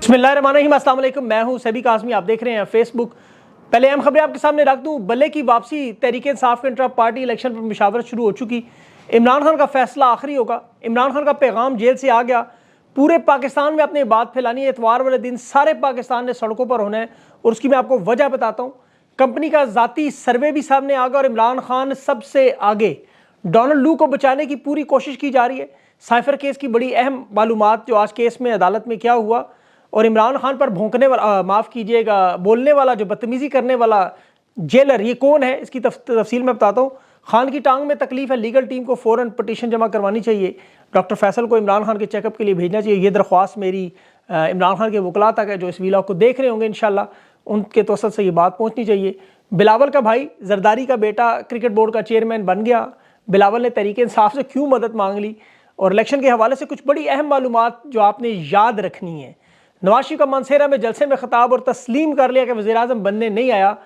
बिस्मिल्लाहिर्रहमानिर्रहीम, अस्सलाम वालेकुम। मैं हूं सभी काज़मी, आप देख रहे हैं फेसबुक। पहले अहम खबरें आपके सामने रख दूं। बल्ले की वापसी, तहरीक इंसाफ के इंट्रा पार्टी इलेक्शन पर मुशावरत शुरू हो चुकी। इमरान खान का फैसला आखिरी होगा। इमरान खान का पैगाम जेल से आ गया। पूरे पाकिस्तान में अपनी बात फैलानी है। इतवार वाले दिन सारे पाकिस्तान ने सड़कों पर होना है और उसकी मैं आपको वजह बताता हूँ। कंपनी का ज़ाती सर्वे भी सामने आ गया और इमरान खान सबसे आगे। डोनाल्ड लू को बचाने की पूरी कोशिश की जा रही है। साइफर केस की बड़ी अहम मालूमात, जो आज केस में अदालत में क्या हुआ, और इमरान खान पर भौंकने वाला, माफ़ कीजिएगा, बोलने वाला, जो बदतमीज़ी करने वाला जेलर, ये कौन है, इसकी तफसील मैं बताता हूँ। खान की टांग में तकलीफ है, लीगल टीम को फ़ौरन पटिशन जमा करवानी चाहिए। डॉक्टर फैसल को इमरान खान के चेकअप के लिए भेजना चाहिए। ये दरख्वास्त मेरी इमरान खान के वकला तक है, जो इस वीलॉग को देख रहे होंगे इंशाल्लाह, उनके तवसल से ये बात पहुँचनी चाहिए। बिलावल का भाई जरदारी का बेटा क्रिकेट बोर्ड का चेयरमैन बन गया। बिलावल ने तहरीक इंसाफ से क्यों मदद मांग ली, और इलेक्शन के हवाले से कुछ बड़ी अहम मालूमात जो आपने याद रखनी है। नवाज शरीफ का मानसेरा में जलसे में खिताब, और तस्लीम कर लिया कि वज़ीर-ए-आज़म बनने नहीं आया।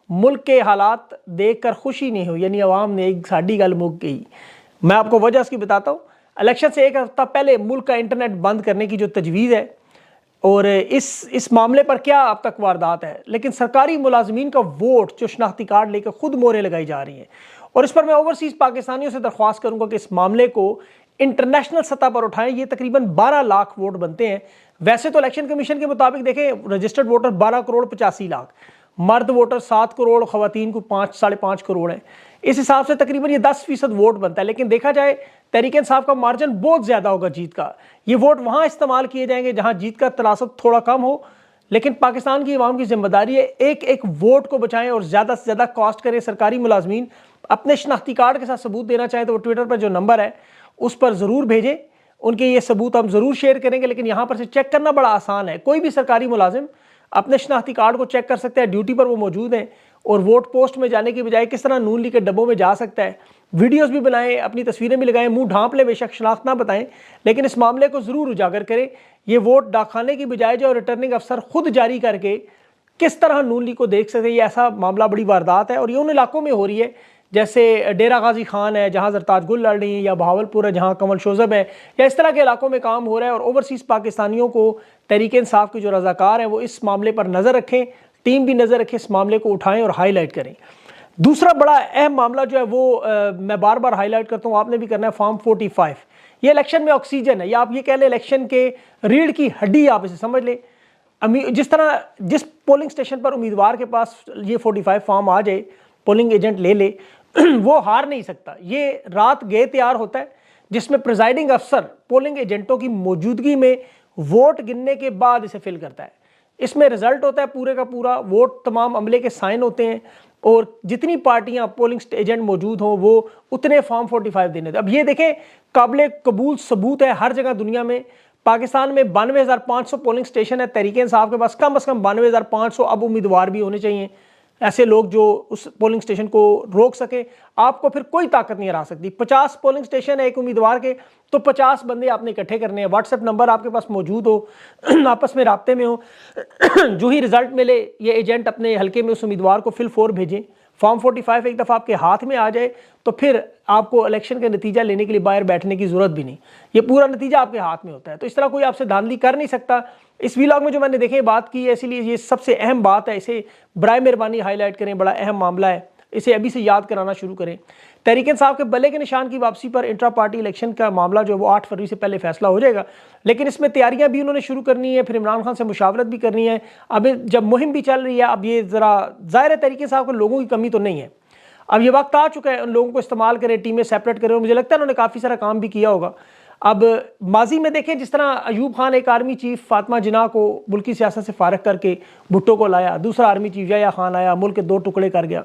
मुल्क के हालात देखकर खुशी नहीं हुई, यानी अवाम ने एक साड़ी गल मुक गई। मैं आपको वजह इसकी बताता हूँ। इलेक्शन से एक हफ्ता पहले मुल्क का इंटरनेट बंद करने की जो तजवीज़ है, और इस मामले पर क्या अब तक वारदात है, लेकिन सरकारी मुलाजमीन का वोट जो शनाख्ती कार्ड लेकर खुद मोहरें लगाई जा रही हैं, और इस पर मैं ओवरसीज़ पाकिस्तानियों से दरख्वास्त करूँगा कि इस मामले को इंटरनेशनल सतह पर उठाएं। ये तकरीबन 12 लाख वोट बनते हैं। वैसे तो इलेक्शन कमीशन के मुताबिक देखें, रजिस्टर्ड वोटर 12 करोड़ 85 लाख, मर्द वोटर 7 करोड़, खवातीन को 5-5.5 करोड़ है। इस हिसाब से तकरीबन ये 10% वोट बनता है। लेकिन देखा जाए, तहरीक इंसाफ का मार्जिन बहुत ज़्यादा होगा जीत का। ये वोट वहाँ इस्तेमाल किए जाएंगे जहाँ जीत का तनासब थोड़ा कम हो। लेकिन पाकिस्तान की आवाम की जिम्मेदारी है, एक एक वोट को बचाएं और ज़्यादा से ज़्यादा कॉस्ट करें। सरकारी मुलाजमीन अपने शनाख्ती कार्ड के साथ सबूत देना चाहें तो वो ट्विटर पर जो नंबर है उस पर ज़रूर भेजें। उनके ये सबूत हम ज़रूर शेयर करेंगे। लेकिन यहाँ पर से चेक करना बड़ा आसान है। कोई भी सरकारी मुलाजिम अपने शनाख्ती कार्ड को चेक कर सकता है, ड्यूटी पर वो मौजूद हैं, और वोट पोस्ट में जाने की बजाय किस तरह नून लीग के डब्बों में जा सकता है। वीडियोस भी बनाएं, अपनी तस्वीरें भी लगाएं, मुंह ढांप ले, बेशक शनाख्त ना बताएं, लेकिन इस मामले को ज़रूर उजागर करें। ये वोट डाकखाने की बजाय जो रिटर्निंग अफसर खुद जारी करके किस तरह नून लीग को देख सकते हैं, ये ऐसा मामला बड़ी वारदात है। और ये उन इलाकों में हो रही है जैसे डेरा गाजी खान है जहाँ जरताज गुल लड़ रही है, या बहावलपुर है जहाँ कमल शोजब है, या इस तरह के इलाकों में काम हो रहा है। और ओवरसीज़ पाकिस्तानियों को, तहरीक इंसाफ के जो रज़ाकार हैं, वो इस मामले पर नज़र रखें, टीम भी नज़र रखे, इस मामले को उठाएं और हाईलाइट करें। दूसरा बड़ा अहम मामला जो है वो मैं बार बार हाईलाइट करता हूँ, आपने भी करना है, फॉर्म 45। ये इलेक्शन में ऑक्सीजन है, या आप ये कह लें इलेक्शन के रीढ़ की हड्डी, आप इसे समझ लें। जिस तरह जिस पोलिंग स्टेशन पर उम्मीदवार के पास ये 45 फॉर्म आ जाए, पोलिंग एजेंट ले ले, वो हार नहीं सकता। ये रात गए तैयार होता है, जिसमें प्रिजाइडिंग अफसर पोलिंग एजेंटों की मौजूदगी में वोट गिनने के बाद इसे फिल करता है। इसमें रिजल्ट होता है पूरे का पूरा, वोट तमाम अमले के साइन होते हैं, और जितनी पार्टियां पोलिंग एजेंट मौजूद हों वो उतने फॉर्म 45 देने थे। अब ये देखें, काबिल कबूल सबूत है हर जगह दुनिया में। पाकिस्तान में 92,500 पोलिंग स्टेशन है। तहरीक इंसाफ के पास कम से कम 92,500 अब उम्मीदवार भी होने चाहिए, ऐसे लोग जो उस पोलिंग स्टेशन को रोक सके। आपको फिर कोई ताकत नहीं हरा सकती। 50 पोलिंग स्टेशन है एक उम्मीदवार के, तो 50 बंदे आपने इकट्ठे करने हैं। व्हाट्सएप नंबर आपके पास मौजूद हो, आपस में राब्ते में हो, जो ही रिजल्ट मिले, ये एजेंट अपने हल्के में उस उम्मीदवार को फिल 4 भेजें। फॉर्म 45 एक दफ़ा आपके हाथ में आ जाए तो फिर आपको इलेक्शन का नतीजा लेने के लिए बाहर बैठने की ज़रूरत भी नहीं, ये पूरा नतीजा आपके हाथ में होता है। तो इस तरह कोई आपसे धांधली कर नहीं सकता। इस वीलॉग में जो मैंने देखे बात की है, इसीलिए ये सबसे अहम बात है, इसे बराए मेहरबानी हाईलाइट करें, बड़ा अहम मामला है, इसे अभी से याद कराना शुरू करें। तहरीक इंसाफ के बल्ले के निशान की वापसी पर इंट्रा पार्टी इलेक्शन का मामला जो है वो 8 फरवरी से पहले फैसला हो जाएगा, लेकिन इसमें तैयारियां भी उन्होंने शुरू करनी है, फिर इमरान खान से मुशावरत भी करनी है। अब जब मुहिम भी चल रही है, अब ये ज़रा ज़ाहिर है तहरीक इंसाफ के लोगों की कमी तो नहीं है। अब ये वक्त आ चुका है, उन लोगों को इस्तेमाल करें, टीमें सेपरेट करें, और मुझे लगता है उन्होंने काफ़ी सारा काम भी किया होगा। अब माजी में देखें, जिस तरह अयूब खान एक आर्मी चीफ फातिमा जिन्ना को मुल्की सियासत से फारग करके भुट्टो को लाया, दूसरा आर्मी चीफ याह्या खान आया, मुल्क के 2 टुकड़े कर गया,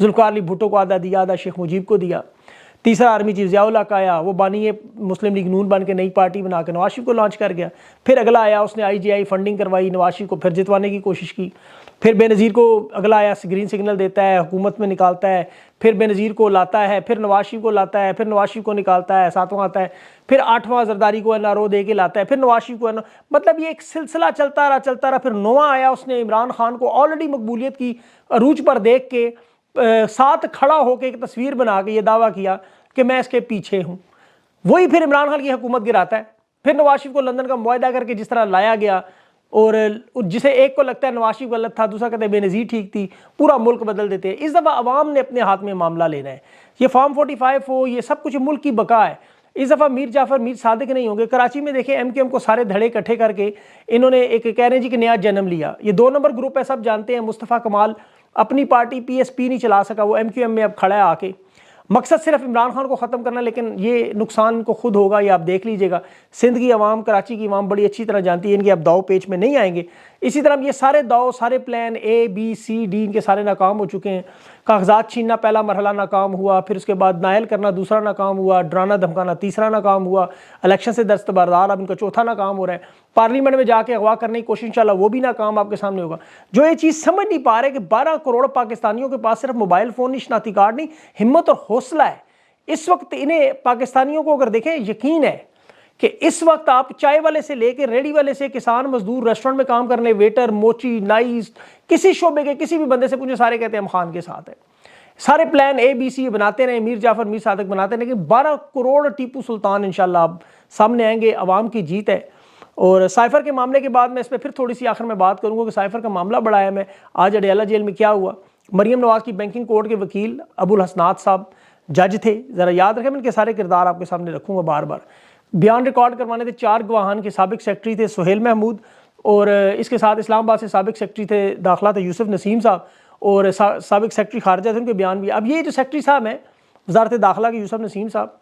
जुल्फ़िकार अली भुट्टो को आधा दिया, आधा शेख मुजीब को दिया। तीसरा आर्मी चीफ ज़िया उल हक आया, वो बानी मुस्लिम लीग नून बन के नई पार्टी बना के नवाज शरीफ को लॉन्च कर गया। फिर अगला आया, उसने IGI फंडिंग करवाई, नवाज शरीफ को फिर जितवाने की कोशिश की। फिर बेनज़ीर को अगला आया, ग्रीन सिग्नल देता है, हुकूमत में निकालता है, फिर बेनज़ीर को लाता है, फिर नवाज शरीफ को लाता है, फिर नवाज शरीफ को निकालता है, 7वां आता है, फिर 8वां जरदारी को NRO दे के लाता है, फिर नवाज शरीफ को मतलब ये एक सिलसिला चलता रहा। फिर 9वां आया, उसने इमरान खान को ऑलरेडी मकबूलियत की अरूज पर देख के साथ खड़ा होकर एक तस्वीर बना के ये दावा किया कि मैं इसके पीछे हूँ। वही फिर इमरान खान की हुकूमत गिराता है। फिर नवाज शरीफ को लंदन का मुआहदा करके जिस तरह लाया गया, और जिसे एक को लगता है नवाज शरीफ गलत था, दूसरा कहते हैं बेनज़ीर ठीक थी, पूरा मुल्क बदल देते हैं। इस दफ़ा अवाम ने अपने हाथ में मामला लेना है। ये फॉर्म 45 हो, ये सब कुछ मुल्क की बका है। इस दफ़ा मीर जाफ़र मीर सादिक नहीं होंगे। कराची में देखें MQM को सारे धड़े इकट्ठे करके इन्होंने एक कह रहे हैं जी कि नया जन्म लिया। ये 2 नंबर ग्रुप है, सब जानते हैं। मुस्तफ़ा कमाल अपनी पार्टी PSP नहीं चला सका, वो MQM में अब खड़ा है आके। मकसद सिर्फ इमरान खान को ख़त्म करना, लेकिन ये नुकसान को खुद होगा, ये आप देख लीजिएगा। सिंध की आवाम, कराची की आवाम बड़ी अच्छी तरह जानती है, इनके अब दाव पेच में नहीं आएंगे। इसी तरह ये सारे दाव, सारे प्लान ABCD इनके सारे नाकाम हो चुके हैं। कागजात छीनना पहला मरहला नाकाम हुआ, फिर उसके बाद नायल करना दूसरा नाकाम हुआ, डराना धमकाना तीसरा नाकाम हुआ, इलेक्शन से दस्तबरदार अब इनका चौथा नाकाम हो रहा है। पार्लियामेंट में जाके अगवा करने की कोशिश इंशाल्लाह वो भी नाकाम आपके सामने होगा। जो ये चीज़ समझ नहीं पा रहे कि 12 करोड़ पाकिस्तानियों के पास सिर्फ मोबाइल फ़ोन नहीं, शनाख्ती कार्ड नहीं, हिम्मत और हौसला है। इस वक्त इन्हें पाकिस्तानियों को अगर देखें, यकीन है कि इस वक्त आप चाय वाले से लेके रेडी वाले से किसान मजदूर, रेस्टोरेंट में काम करने, वेटर, मोची, नाइस, किसी शोबे के किसी भी बंदे से पूछे, सारे कहते हैं हम खान के साथ है। सारे प्लान ABC बनाते रहे, मीर जाफर मीर सादिक बनाते रहे, लेकिन 12 करोड़ टीपू सुल्तान इंशाल्लाह अब सामने आएंगे। अवाम की जीत है। और साइफर के मामले के बाद मैं इस पर फिर थोड़ी सी आखिर में बात करूँगा कि साइफर का मामला बड़ा है। मैं आज अडयाला जेल में क्या हुआ, मरीम नवाज की बैंकिंग कोर्ट के वकील अबुल हसनात साहब जज थे, ज़रा याद रखें, मैं इनके सारे किरदार आपके सामने रखूँगा बार बार। बयान रिकॉर्ड करवाने थे 4 गवाहान के साबिक सेक्रेटरी थे सुहेल महमूद, और इसके साथ इस्लामाबाद से साबिक सेक्रेटरी थे दाखिला थे यूसुफ नसीम साहब, और साबिक सेक्रेटरी खारजा थे, उनके बयान भी। अब ये जो सेक्रेटरी साहब हैं वजारत दाखिला के यूसुफ नसीम साहब,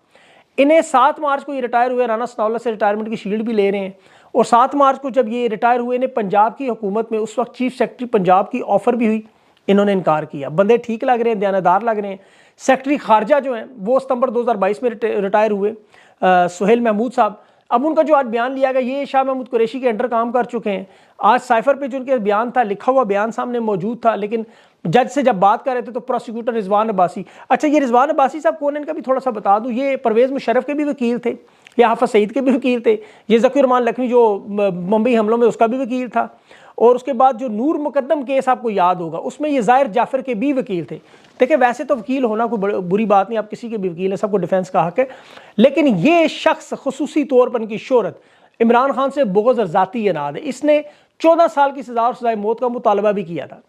इन्हें 7 मार्च को ये रिटायर हुए, राना सनाउल्लाह से रिटायरमेंट की शील्ड भी ले रहे हैं। और 7 मार्च को जब ये रिटायर हुए, इन्हें पंजाब की हुकूमत में उस वक्त चीफ सेक्रेटरी पंजाब की ऑफर भी हुई, इन्होंने इनकार किया। बंदे ठीक लग रहे हैं, दयानतदार लग रहे हैं। सेक्रेटरी खारजा जो हैं वो सितंबर 2022 में रिटायर हुए, सुहेल महमूद साहब। अब उनका जो आज बयान लिया गया, ये शाह महमूद कुरैशी के अंडर काम कर चुके हैं। आज साइफर पे जो उनके बयान था, लिखा हुआ बयान सामने मौजूद था, लेकिन जज से जब बात कर रहे थे तो प्रोसिक्यूटर रिजवान अब्बासी, अच्छा ये रिजवान अब्बासी साहब कौन है इनका भी थोड़ा सा बता दूं। ये परवेज़ मुशर्रफ के भी वकील थे, या हाफिज सईद के भी वकील थे। ये ज़कीर रहमान लखवी जो मुंबई हमलों में उसका भी वकील था। और उसके बाद जो नूर मुकद्दम केस आपको याद होगा, उसमें ये ज़ाहिर जाफ़र के भी वकील थे। देखिए वैसे तो वकील होना कोई बुरी बात नहीं, आप किसी के भी वकील हैं, सबको डिफेंस का हक है, लेकिन ये शख्स खुसूसी तौर पर इनकी शोहरत इमरान खान से बहुत ज़ाती अनाद है। इसने 14 साल की सज़ा और सज़ाए मौत का मुतालबा भी किया था।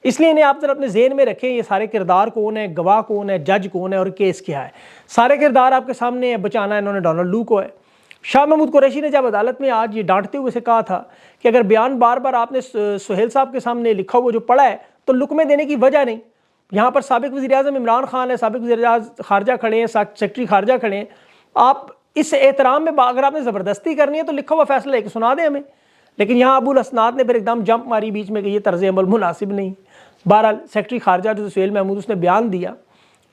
इसलिए इन्हें आप जरा अपने जेहन में रखें, ये सारे किरदार कौन है, गवाह कौन है, जज कौन है और केस क्या है। सारे किरदार आपके सामने है। बचाना इन्होंने डोनाल्ड लू को है। शाह महमूद कुरैशी ने जब अदालत में आज ये डांटते हुए से कहा था कि अगर बयान बार बार आपने सुहेल साहब के सामने लिखा हुआ जो पढ़ा है तो लुकमे देने की वजह नहीं। यहाँ पर साबिक वज़ीर-ए-आज़म इमरान खान है, साबिक वज़ीर खारजा खड़े हैं, सेक्रेटरी खारजा खड़े हैं। आप इस एहतराम में अगर आपने ज़बरदस्ती करनी है तो लिखा हुआ फैसला लेकर सुना दें हमें। लेकिन यहाँ अबुल हसनात ने फिर एकदम जंप मारी बीच में कि ये तर्ज अमल मुनासिब नहीं। बहरहाल सेक्रेटरी खारजा जो सुहेल महमूद, उसने बयान दिया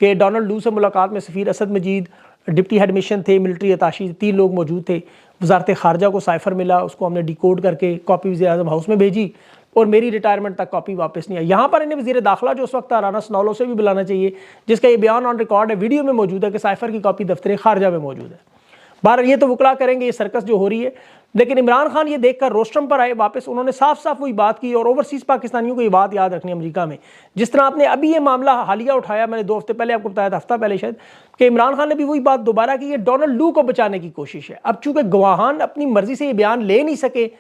कि डोनाल्ड लू से मुलाकात में सफ़ीर असद मजीद, डिप्टी हेड मिशन थे, मिलिट्री अताशी 3 लोग मौजूद थे। वजारत खारजा को साइफर मिला, उसको हमने डिकोड करके कॉपी वज़ीर-ए-आज़म हाउस में भेजी और मेरी रिटायरमेंट तक कॉपी वापस नहीं आई। यहाँ पर इन्हें वज़ीर दाखिला जो उस वक्त राना सनाउल्लाह से भी बुलाना चाहिए, जिसका ये बयान ऑन रिकॉर्ड है, वीडियो में मौजूद है कि साइफर की कॉपी दफ्तर खारजा में मौजूद है। बाहर ये तो वकला करेंगे ये सर्कस जो हो रही है, लेकिन इमरान खान ये देखकर रोस्ट्रम पर आए वापस। उन्होंने साफ साफ वही बात की। और ओवरसीज़ पाकिस्तानियों को ये बात याद रखनी है, अमेरिका में जिस तरह आपने अभी ये मामला हालिया उठाया, मैंने 2 हफ्ते पहले आपको बताया था, हफ्ता पहले शायद, कि इमरान खान ने भी वही बात दोबारा की, ये डोनाल्ड लू को बचाने की कोशिश है। अब चूंकि गवाहान अपनी मर्जी से ये बयान ले नहीं सके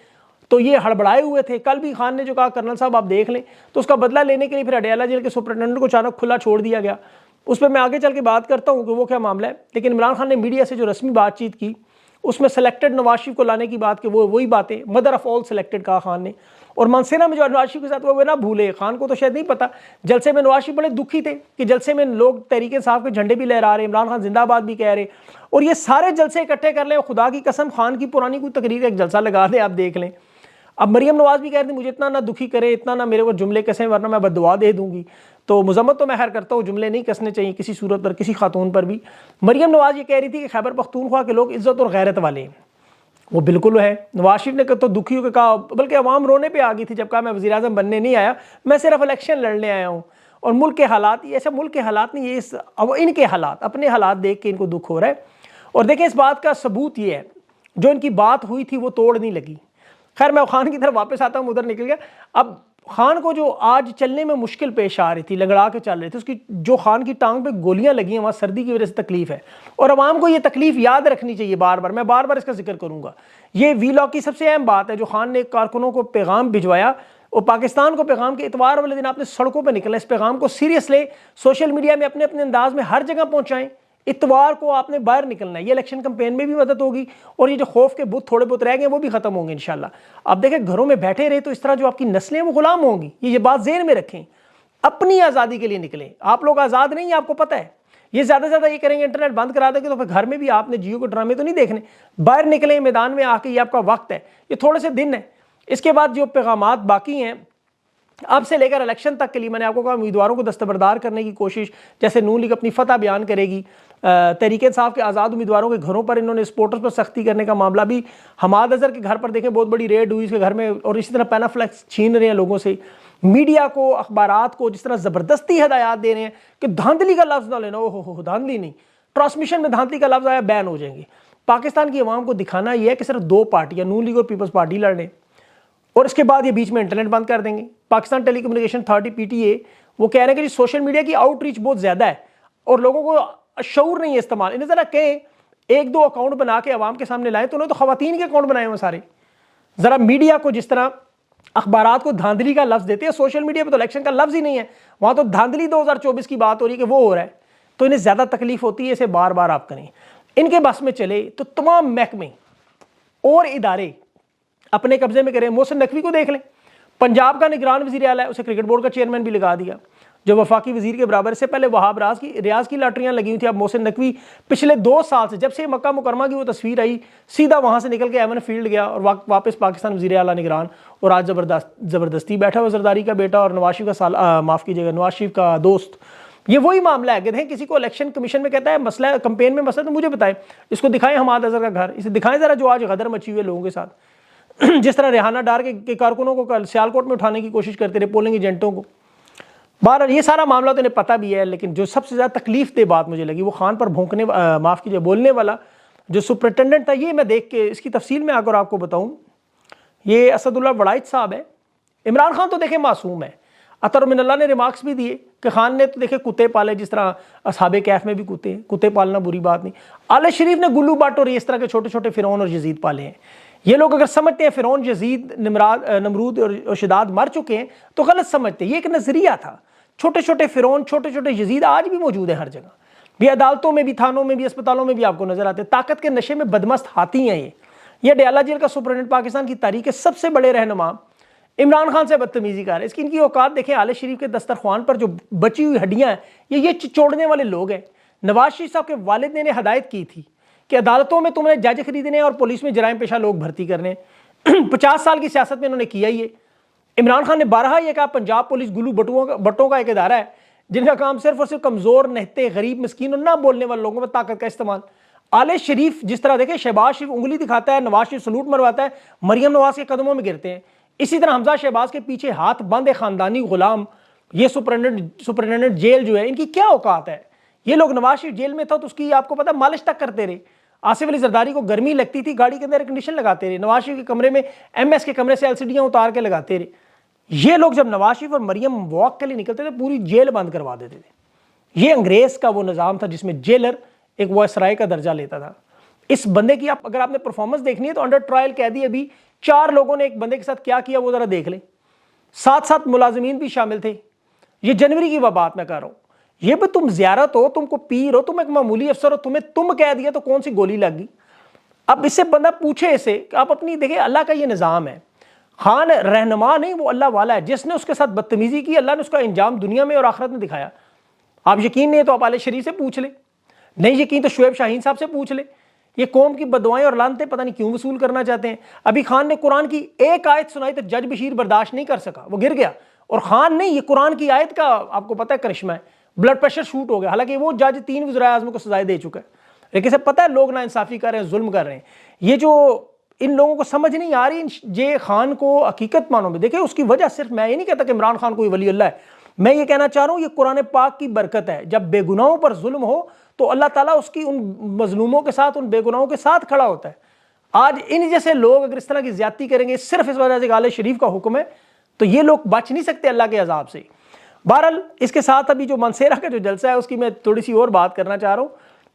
तो ये हड़बड़ाए हुए थे। कल भी खान ने जो कहा कर्नल साहब आप देख लें, तो उसका बदला लेने के लिए फिर अडयाला जेल के सुपरिटेंडेंट को अचानक खुला छोड़ दिया गया। उस पर मैं आगे चल के बात करता हूँ कि वो क्या मामला है। लेकिन इमरान खान ने मीडिया से जो रस्मी बातचीत की उसमें सेलेक्टेड नवाज शरीफ को लाने की बात की, वो वही बातें मदर ऑफ ऑल सेलेक्टेड कहा खान ने। और मनसेना में जो नवाज शरीफ के साथ वो ना भूले, खान को तो शायद नहीं पता, जलसे में नवाज शरीफ बड़े दुखी थे कि जलसे में लोग तहरीक इंसाफ के झंडे भी लहरा रहे, इमरान खान जिंदाबाद भी कह रहे, और ये सारे जलसे इकट्ठे कर लें। खुदा की कसम खान की पुरानी कोई तकरीर एक जलसा लगा दें, आप देख लें। अब मरियम नवाज भी कह रही थी मुझे इतना ना दुखी करे, इतना ना मेरे को जुमले कसें, वरना मैं बद्दुआ दे दूंगी। तो मुजम्मत तो मैं खैर करता हूँ, जुमले नहीं कसने चाहिए किसी सूरत पर, किसी खातून पर भी। मरियम नवाज ये कह रही थी कि खैबर पख्तूनख्वा के लोग इज्जत और गैरत वाले हैं। वो बिल्कुल है। नवाज शरीफ ने तो दुखी होकर कहा, बल्कि अवाम रोने पे आ गई थी जब कहा मैं वज़ीर आज़म बनने नहीं आया, मैं सिर्फ इलेक्शन लड़ने आया हूँ। और मुल्क के हालात, ऐसा मुल्क के हालात नहीं, ये अब इनके हालात, अपने हालात देख के इनको दुख हो रहा है। और देखिए इस बात का सबूत ये है, जो इनकी बात हुई थी वो तोड़ नहीं लगी। खैर मैं खान की तरफ वापस आता हूँ, उधर निकल गया। अब खान को जो आज चलने में मुश्किल पेश आ रही थी, लगड़ा के चल रहे थे, उसकी जो खान की टांग पे गोलियां लगी हैं वहाँ सर्दी की वजह से तकलीफ है। और अवाम को ये तकलीफ याद रखनी चाहिए, बार बार मैं बार बार इसका जिक्र करूँगा। ये वीलॉग की सबसे अहम बात है जो खान ने कारकुनों को पैगाम भिजवाया और पाकिस्तान को पैगाम के इतवार वाले दिन आपने सड़कों पर निकलना, इस पैगाम को सीरियस ले, सोशल मीडिया में अपने अपने अंदाज में हर जगह पहुँचाएँ। इतवार को आपने बाहर निकलना है, ये इलेक्शन कैंपेन में भी मदद होगी और ये जो खौफ के बुत थोड़े बहुत रह गए वो भी खत्म होंगे इंशाल्लाह। आप देखें घरों में बैठे रहे तो इस तरह जो आपकी नस्लें वो गुलाम होंगी, ये बात ज़हन में रखें। अपनी आज़ादी के लिए निकलें, आप लोग आज़ाद नहीं है, आपको पता है। ये ज़्यादा से ज़्यादा ये करेंगे इंटरनेट बंद करा देंगे तो फिर घर में भी आपने जियो के ड्रामे तो नहीं देखने, बाहर निकलें, मैदान में आके, ये आपका वक्त है, ये थोड़े से दिन है। इसके बाद जो पैगामात बाकी हैं अब से लेकर इलेक्शन तक के लिए, मैंने आपको कहा उम्मीदवारों को दस्तबरदार करने की कोशिश, जैसे नून लीग अपनी फतह बयान करेगी, तहरीक इंसाफ के आज़ाद उम्मीदवारों के घरों पर इन्होंने सपोर्टर्स पर सख्ती करने का मामला भी, हमाद अजहर के घर पर देखें बहुत बड़ी रेड हुई इसके घर में, और इसी तरह पैनाफ्लेक्स छीन रहे हैं लोगों से, मीडिया को, अखबारात को जिस तरह ज़बरदस्ती हदायत दे रहे हैं कि धांधली का लफ्ज़ ना लेना, ओहो धांधली नहीं, ट्रांसमिशन में धांधली का लफ्ज़ आया बैन हो जाएंगे। पाकिस्तान की अवाम को दिखाना यह है कि सिर्फ दो पार्टियाँ, नून लीग और पीपल्स पार्टी लड़ रहे, और इसके बाद ये बीच में इंटरनेट बंद कर देंगे। पाकिस्तान टेलीकम्युनिकेशन अथॉरिटी PTA वो कह रहे हैं कि सोशल मीडिया की आउटरीच बहुत ज़्यादा है और लोगों को शऊर नहीं है इस्तेमाल। इन्हें ज़रा कहें एक दो अकाउंट बना के आवाम के सामने लाएं, तो उन्होंने तो खवातीन के अकाउंट बनाए हुए सारे। ज़रा मीडिया को जिस तरह अखबारात को धांधली का लफ्ज़ देते हैं, सोशल मीडिया पर तो इलेक्शन का लफ्ज़ ही नहीं है, वहाँ तो धांधली 2024 की बात हो रही है कि वो हो रहा है, तो इन्हें ज़्यादा तकलीफ होती है, इसे बार बार आप करें। इनके बस में चले तो तमाम महकमे और इदारे अपने कब्जे में करें। मोहसिन नकवी को देख लें, पंजाब का निगरान वज़ीर आला है, उसे क्रिकेट बोर्ड का चेयरमैन भी लगा दिया जो वफाकी वज़ीर के बराबर। इससे पहले वहाब रियाज की लॉटरियां लगी हुई थी। अब मोहसिन नकवी पिछले 2 साल से, जब से मक्का मुकरमा की वो तस्वीर आई, सीधा वहाँ से निकल के एवन फील्ड गया और वापस पाकिस्तान वज़ीर आला निगरान, और आज ज़बरदस्ती बैठा हुआ जरदारी का बेटा और नवाज शरीफ का नवाज शरीफ का दोस्त। ये वही मामला है, कहते हैं किसी को इलेक्शन कमीशन में कहता है मसला कंपेन में मसला, तो मुझे बताएं, इसको दिखाएं हमाद अजहर का घर, इसे दिखाएं ज़रा जो आज गदर मची हुई है लोगों के साथ। जिस तरह रेहाना डार के कारकुनों को कल सियालकोट में उठाने की कोशिश करते रहे, पोलिंग एजेंटों को। बाहर ये सारा मामला तो इन्हें पता भी है, लेकिन जो सबसे ज़्यादा तकलीफ दे बात मुझे लगी वो खान पर भौंकने, माफ़ कीजिए, बोलने वाला जो सुपरिटेंडेंट था। ये मैं देख के इसकी तफसील में आकर आपको बताऊँ, ये असदुल्ला वड़ाइच साहब है। इमरान खान तो देखें मासूम है, अतर मिनल्ला ने रिमार्क्स भी दिए कि खान ने तो देखे कुत्ते पाले, जिस तरह असहाबे कैफ में भी कुत्ते पालना बुरी बात नहीं। आले शरीफ ने गुल्लू बाट और इस तरह के छोटे छोटे फिरौन और यजीद पाले हैं। ये लोग अगर समझते हैं फिरौन, यजीद, नमरूद और शिदाद मर चुके हैं तो गलत समझते हैं। ये एक नज़रिया था। छोटे छोटे फिरौन, छोटे छोटे यजीद आज भी मौजूद है हर जगह, भी अदालतों में भी, थानों में भी, अस्पतालों में भी आपको नजर आते हैं। ताकत के नशे में बदमस्त हाथी हैं ये डयाला जेल का सुपरिटेंडेंट, पाकिस्तान की तारीख के सबसे बड़े रहनुमा, इमरान खान से बदतमीजी कर रहे हैं। इसकी इनकी औकात देखें। आले शरीफ के दस्तरख्वान पर जो बची हुई हड्डियां हैं, ये चिचोड़ने वाले लोग हैं। नवाज शरीफ साहब के वालिद ने हदायत की थी कि अदालतों में तुमने जज खरीदने और पुलिस में जराइम पेशा लोग भर्ती करने। 50 साल की सियासत में इन्होंने किया ही है। इमरान खान ने 12 ये कहा पंजाब पुलिस गुल्लू बट्टों का एक इदारा है जिनका काम सिर्फ और सिर्फ कमजोर, नहते, गरीब, मिस्कीन और ना बोलने वाले लोगों में ताकत का इस्तेमाल। आले शरीफ जिस तरह देखें, शहबाज शरीफ उंगली दिखाता है, नवाज शरीफ सलूट मरवाता है, मरियम नवाज के कदमों में गिरते हैं। इसी तरह हमजा शहबाज के पीछे हाथ बंद है खानदानी गुलाम। ये सुपरिटेंडेंट जेल जो है, इनकी क्या औकात है। ये लोग, नवाज शरीफ जेल में था तो उसकी आपको पता मालिश तक करते रहे। आसिफ अली जरदारी को गर्मी लगती थी, गाड़ी के अंदर एयर कंडीशन लगाते रहे। नवाज शरीफ के कमरे में, MS के कमरे से LCDयां उतार के लगाते रहे। ये लोग जब नवाज शरीफ और मरियम वॉक के लिए निकलते थे पूरी जेल बंद करवा देते थे। ये अंग्रेज का वो निज़ाम था जिसमें जेलर एक वायसराय का दर्जा लेता था। इस बंदे की अगर आपने परफॉर्मेंस देखनी है तो अंडर ट्रायल कैदी अभी 4 लोगों ने एक बंदे के साथ क्या किया वो जरा देख लें। 7 मुलाजिमीन भी शामिल थे। ये जनवरी की बात मैं कर रहा हूँ। ये भी तुम ज़ियारत हो, तुमको पीर हो, तुम एक मामूली अफसर हो, तुम कह दिया तो कौन सी गोली लगी। अब इससे बंदा पूछे इसे कि आप अपनी देखिए, अल्लाह का ये निज़ाम है। खान रहनुमा नहीं, वो अल्लाह वाला है। जिसने उसके साथ बदतमीजी की, अल्लाह ने उसका इंजाम दुनिया में और आखिरत में दिखाया। आप यकीन नहीं है तो आप आले शरीफ से पूछ ले, नहीं यकीन तो शुएब शाहीन साहब से पूछ ले। ये कौम की बददुआएं और लानतें पता नहीं क्यों वसूल करना चाहते हैं। अभी खान ने कुरान की एक आयत सुनाई तो जज बशीर बर्दाश्त नहीं कर सका, वो गिर गया। और खान नहीं, ये कुरान की आयत का आपको पता है करिश्मा है, ब्लड प्रेशर शूट हो गया। हालांकि वो जज 3 वज़ीर आज़म को सजाएं दे चुका है, लेकिन इसे पता है लोग ना इंसाफी कर रहे हैं, जुल्म कर रहे हैं। ये जो इन लोगों को समझ नहीं आ रही, जे खान को हकीकत मानो में देखिए। उसकी वजह सिर्फ, मैं ये नहीं कहता कि इमरान खान कोई वली अल्लाह है, मैं ये कहना चाह रहा हूँ ये कुरान पाक की बरकत है। जब बेगुनाहों पर जुल्म हो तो अल्लाह ताला उसकी उन मजलूमों के साथ, उन बेगुनाहों के साथ खड़ा होता है। आज इन जैसे लोग अगर इस तरह की ज्यादती करेंगे सिर्फ इस वजह से आले शरीफ का हुक्म है, तो ये लोग बच नहीं सकते अल्लाह के अजाब से। बहरहाल इसके साथ अभी जो मनसेरा का जो जलसा है उसकी मैं थोड़ी सी और बात करना चाह रहा हूँ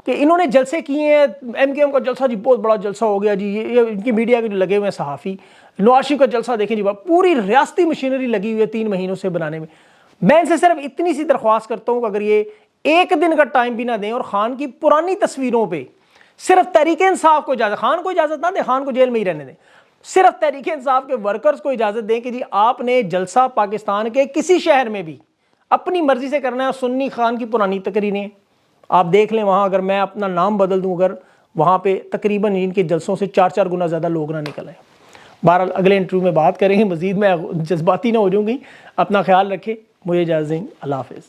कि इन्होंने जलसे किए हैं। MKM का जलसा जी बहुत बड़ा जलसा हो गया जी, ये इनकी मीडिया के जो लगे हुए हैं सहाफ़ी, नवाज शरीफ का जलसा देखें जी, पूरी रियासती मशीनरी लगी हुई है 3 महीनों से बनाने में। मैं इनसे सिर्फ इतनी सी दरख्वास्त करता हूँ कि अगर ये एक दिन का टाइम भी ना दें और खान की पुरानी तस्वीरों पर सिर्फ तहरीक इंसाफ को इजाज़त, खान को इजाज़त ना दें, खान को जेल में ही रहने दें, सिर्फ तहरीक इंसाफ के वर्कर्स को इजाज़त दें कि जी आपने जलसा पाकिस्तान के किसी शहर में भी अपनी मर्जी से करना है। सुन्नी खान की पुरानी तकरीरें आप देख लें, वहाँ अगर मैं अपना नाम बदल दूँ, अगर वहाँ पे तकरीबन इनके जलसों से 4-4 गुना ज़्यादा लोग ना निकल आए। बहरहाल अगले इंटरव्यू में बात करेंगे मज़ीद, मैं जज्बाती ना हो जाऊँगी। अपना ख्याल रखें, मुझे इजाज़त दें, अल्लाह हाफ़िज़।